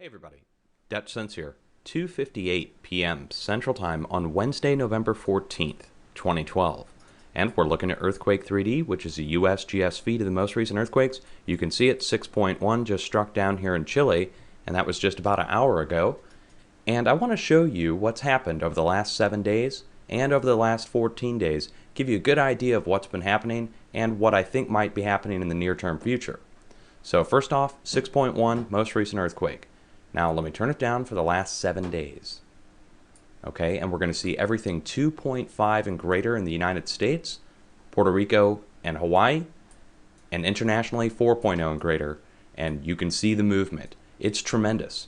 Hey everybody, Dutchsinse here, 2:58 p.m. Central Time on Wednesday, November 14th, 2012. And we're looking at Earthquake 3D, which is a USGS feed of the most recent earthquakes. You can see it, 6.1 just struck down here in Chile, and that was just about an hour ago. And I want to show you what's happened over the last 7 days and over the last 14 days, give you a good idea of what's been happening and what I think might be happening in the near-term future. So first off, 6.1, most recent earthquake. Now let me turn it down for the last 7 days. Okay, and we're going to see everything 2.5 and greater in the United States, Puerto Rico, and Hawaii, and internationally 4.0 and greater, and you can see the movement. It's tremendous.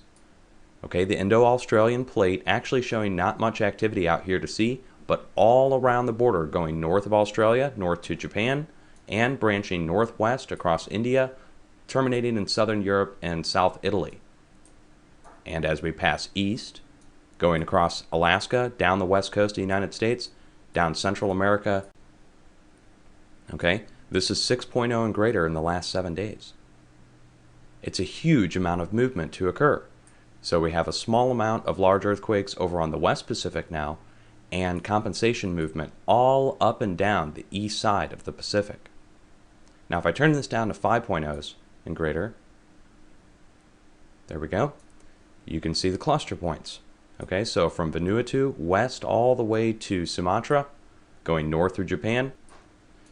Okay, the Indo-Australian plate actually showing not much activity out here to see, but all around the border going north of Australia, north to Japan, and branching northwest across India, terminating in southern Europe and South Italy. And as we pass east, going across Alaska, down the west coast of the United States, down Central America, okay, this is 6.0 and greater in the last 7 days. It's a huge amount of movement to occur. So we have a small amount of large earthquakes over on the West Pacific now, and compensation movement all up and down the east side of the Pacific. Now if I turn this down to 5.0s and greater, there we go. You can see the cluster points. Okay, so from Vanuatu west all the way to Sumatra, going north through Japan.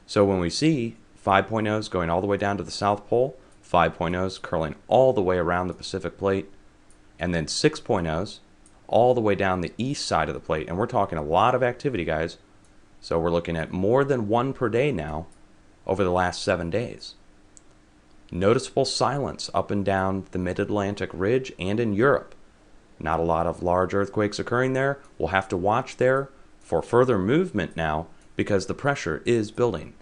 So when we see 5.0s going all the way down to the South Pole, 5.0s curling all the way around the Pacific plate, and then 6.0s all the way down the east side of the plate, and we're talking a lot of activity, guys. So we're looking at more than one per day now over the last 7 days. Noticeable silence up and down the mid-Atlantic ridge and in Europe. Not a lot of large earthquakes occurring there. We'll have to watch there for further movement now because the pressure is building.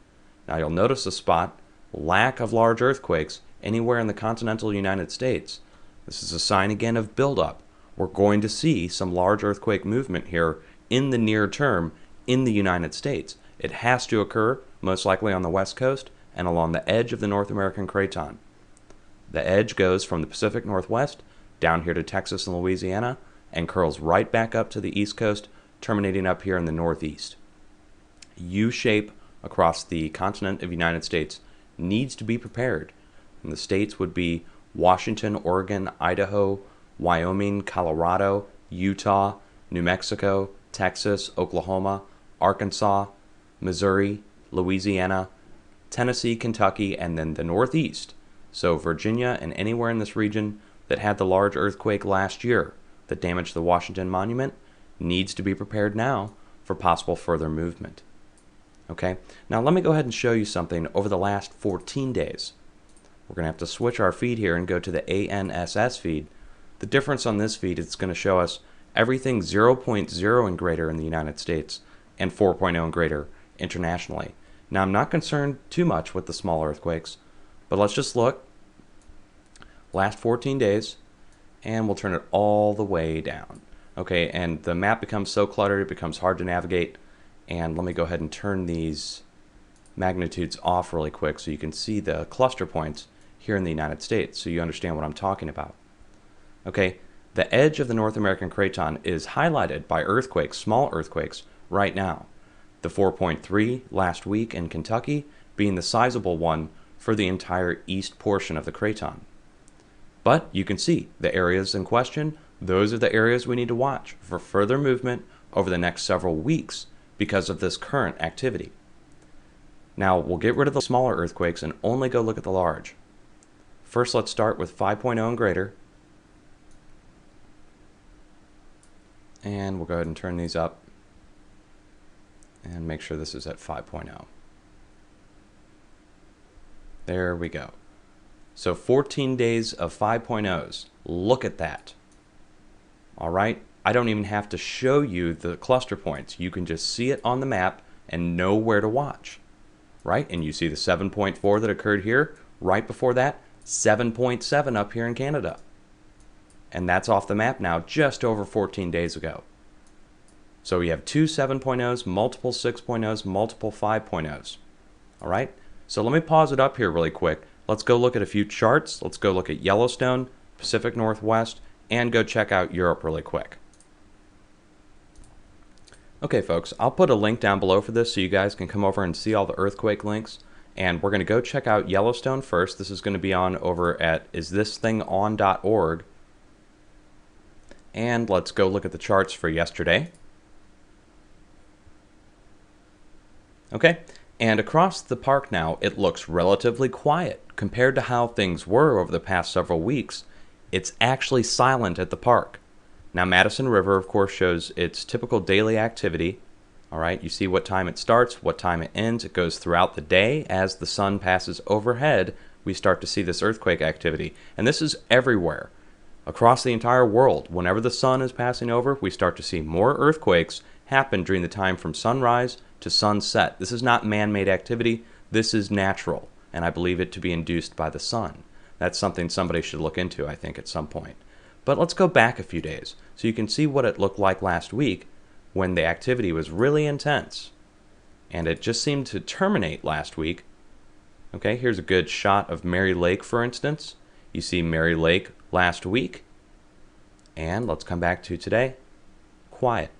Now you'll notice a spot, lack of large earthquakes anywhere in the continental United States. This is a sign again of buildup. We're going to see some large earthquake movement here in the near term in the United States. It has to occur most likely on the West Coast and along the edge of the North American craton. The edge goes from the Pacific Northwest down here to Texas and Louisiana and curls right back up to the East Coast, terminating up here in the Northeast. U-shape across the continent of the United States needs to be prepared. And the states would be Washington, Oregon, Idaho, Wyoming, Colorado, Utah, New Mexico, Texas, Oklahoma, Arkansas, Missouri, Louisiana, Tennessee, Kentucky, and then the Northeast. So Virginia and anywhere in this region that had the large earthquake last year that damaged the Washington Monument needs to be prepared now for possible further movement. Okay, now let me go ahead and show you something over the last 14 days. We're going to have to switch our feed here and go to the ANSS feed. The difference on this feed is going to show us everything 0.0 and greater in the United States and 4.0 and greater internationally. Now I'm not concerned too much with the small earthquakes, but let's just look last 14 days and we'll turn it all the way down. Okay, and the map becomes so cluttered it becomes hard to navigate, and let me go ahead and turn these magnitudes off really quick so you can see the cluster points here in the United States so you understand what I'm talking about. Okay, the edge of the North American craton is highlighted by earthquakes, small earthquakes, right now. The 4.3 last week in Kentucky being the sizable one for the entire east portion of the craton. But you can see the areas in question, those are the areas we need to watch for further movement over the next several weeks because of this current activity. Now we'll get rid of the smaller earthquakes and only go look at the large. First let's start with 5.0 and greater. And we'll go ahead and turn these up and make sure this is at 5.0. There we go. So 14 days of 5.0s. Look at that. All right, I don't even have to show you the cluster points. You can just see it on the map and know where to watch, right? And you see the 7.4 that occurred here. Right before that, 7.7 up here in Canada. And that's off the map now just over 14 days ago. So we have two 7.0s, multiple 6.0s, multiple 5.0s. All right, so let me pause it up here really quick. Let's go look at a few charts. Let's go look at Yellowstone, Pacific Northwest, and go check out Europe really quick. Okay folks, I'll put a link down below for this so you guys can come over and see all the earthquake links. And we're going to go check out Yellowstone first. This is going to be on over at isthisthingOn.org. And let's go look at the charts for yesterday. Okay, and across the park now, it looks relatively quiet compared to how things were over the past several weeks. It's actually silent at the park. Now, Madison River, of course, shows its typical daily activity. All right, you see what time it starts, what time it ends. It goes throughout the day. As the sun passes overhead, we start to see this earthquake activity. And this is everywhere, across the entire world. Whenever the sun is passing over, we start to see more earthquakes happen during the time from sunrise to sunset. This is not man-made activity. This is natural, and I believe it to be induced by the sun. That's something somebody should look into, I think, at some point. But let's go back a few days so you can see what it looked like last week when the activity was really intense. And it just seemed to terminate last week. Okay, here's a good shot of Mary Lake, for instance. You see Mary Lake last week. And let's come back to today. Quiet.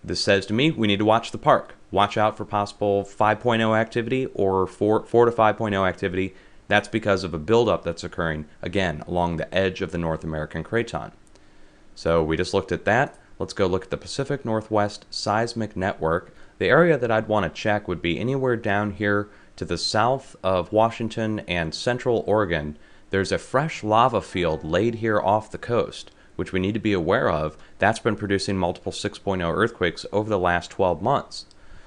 This says to me we need to watch the park. Watch out for possible 5.0 activity or 4 to 5.0 activity. That's because of a buildup that's occurring, again, along the edge of the North American craton. So we just looked at that. Let's go look at the Pacific Northwest Seismic Network. The area that I'd want to check would be anywhere down here to the south of Washington and central Oregon. There's a fresh lava field laid here off the coast, which we need to be aware of. That's been producing multiple 6.0 earthquakes over the last 12 months.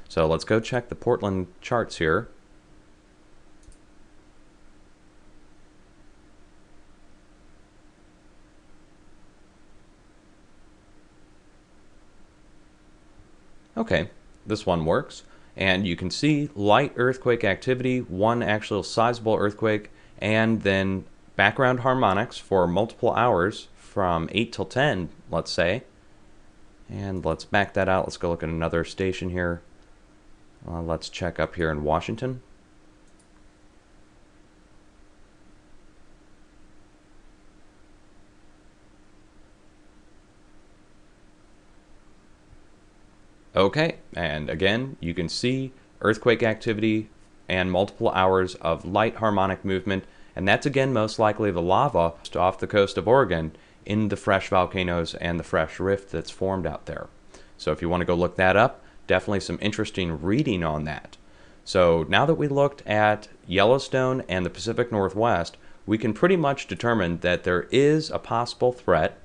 So let's go check the Portland charts here. Okay, this one works, and you can see light earthquake activity, one actual sizable earthquake, and then background harmonics for multiple hours from 8 till 10, let's say. And let's back that out. Let's go look at another station here. Let's check up here in Washington. Okay, and again, you can see earthquake activity and multiple hours of light harmonic movement, and that's again most likely the lava off the coast of Oregon in the fresh volcanoes and the fresh rift that's formed out there. So if you want to go look that up, definitely some interesting reading on that. So now that we looked at Yellowstone and the Pacific Northwest, we can pretty much determine that there is a possible threat.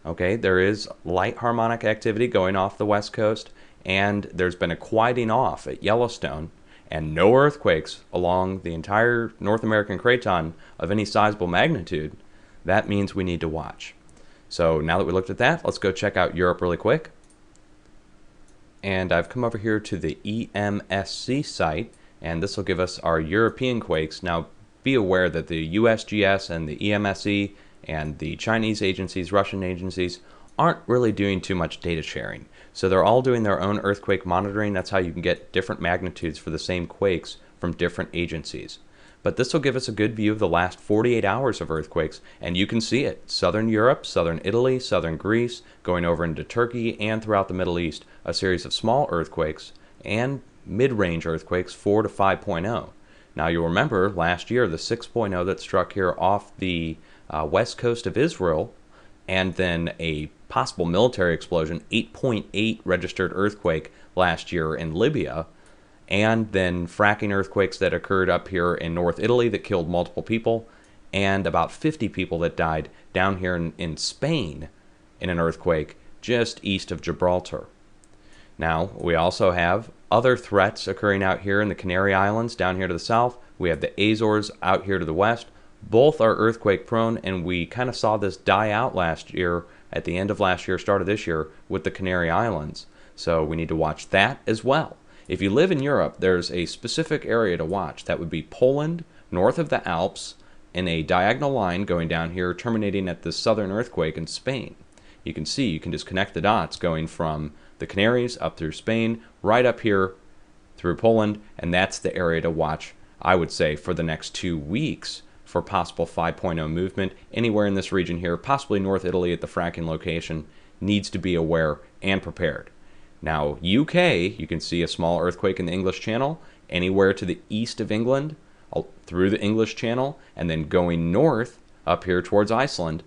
Okay, there is light harmonic activity going off the west coast, and there's been a quieting off at Yellowstone, and no earthquakes along the entire North American craton of any sizable magnitude. That means we need to watch. So now that we looked at that, let's go check out Europe really quick. And I've come over here to the EMSC site, and this will give us our European quakes. Now be aware that the USGS and the EMSC and the Chinese agencies, Russian agencies, aren't really doing too much data sharing. So they're all doing their own earthquake monitoring. That's how you can get different magnitudes for the same quakes from different agencies. But this will give us a good view of the last 48 hours of earthquakes, and you can see it. Southern Europe, southern Italy, southern Greece, going over into Turkey and throughout the Middle East, a series of small earthquakes and mid-range earthquakes 4 to 5.0. Now you'll remember last year the 6.0 that struck here off the west coast of Israel, and then a possible military explosion, 8.8 registered earthquake last year in Libya, and then fracking earthquakes that occurred up here in North Italy that killed multiple people, and about 50 people that died down here in Spain in an earthquake just east of Gibraltar. Now, we also have other threats occurring out here in the Canary Islands down here to the south. We have the Azores out here to the west. Both are earthquake prone, and we kind of saw this die out last year, at the end of last year, start of this year, with the Canary Islands. So we need to watch that as well. If you live in Europe, there's a specific area to watch. That would be Poland, north of the Alps, in a diagonal line going down here, terminating at the southern earthquake in Spain. You can see, you can just connect the dots going from the Canaries up through Spain, right up here through Poland, and that's the area to watch, I would say, for the next 2 weeks for possible 5.0 movement anywhere in this region here, possibly North Italy at the fracking location, needs to be aware and prepared. Now, UK, you can see a small earthquake in the English Channel, anywhere to the east of England, through the English Channel, and then going north up here towards Iceland,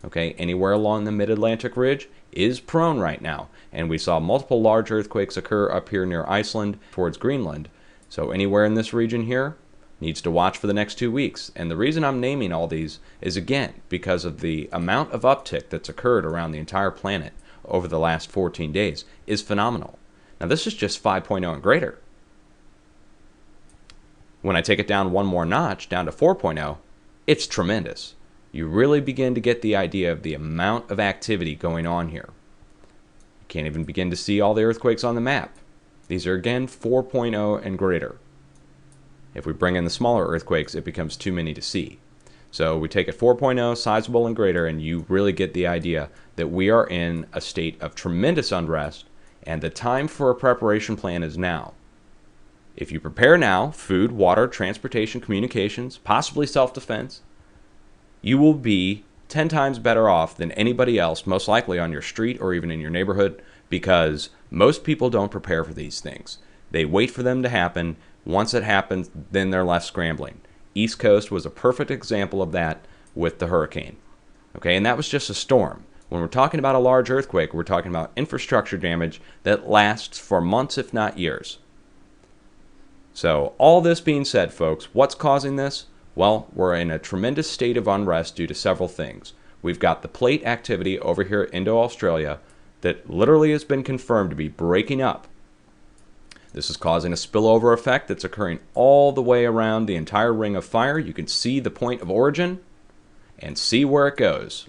okay, anywhere along the mid-Atlantic ridge is prone right now. And we saw multiple large earthquakes occur up here near Iceland towards Greenland. So anywhere in this region here needs to watch for the next 2 weeks. And the reason I'm naming all these is, again, because of the amount of uptick that's occurred around the entire planet over the last 14 days is phenomenal. Now, this is just 5.0 and greater. When I take it down one more notch, down to 4.0, it's tremendous. You really begin to get the idea of the amount of activity going on here. You can't even begin to see all the earthquakes on the map. These are, again, 4.0 and greater. If we bring in the smaller earthquakes, it becomes too many to see. So we take it 4.0, sizable and greater, and you really get the idea that we are in a state of tremendous unrest, and the time for a preparation plan is now. If you prepare now, food, water, transportation, communications, possibly self-defense, you will be 10 times better off than anybody else, most likely on your street or even in your neighborhood, because most people don't prepare for these things. They wait for them to happen. Once it happens, then they're left scrambling. East Coast was a perfect example of that with the hurricane. Okay, and that was just a storm. When we're talking about a large earthquake, we're talking about infrastructure damage that lasts for months, if not years. So all this being said, folks, what's causing this? Well, we're in a tremendous state of unrest due to several things. We've got the plate activity over here at Indo-Australia that literally has been confirmed to be breaking up. This is causing a spillover effect that's occurring all the way around the entire ring of fire. You can see the point of origin and see where it goes.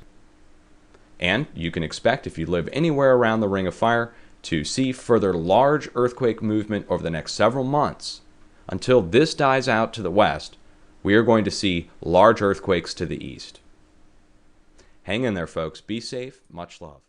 And you can expect, if you live anywhere around the ring of fire, to see further large earthquake movement over the next several months. Until this dies out to the west, we are going to see large earthquakes to the east. Hang in there, folks. Be safe. Much love.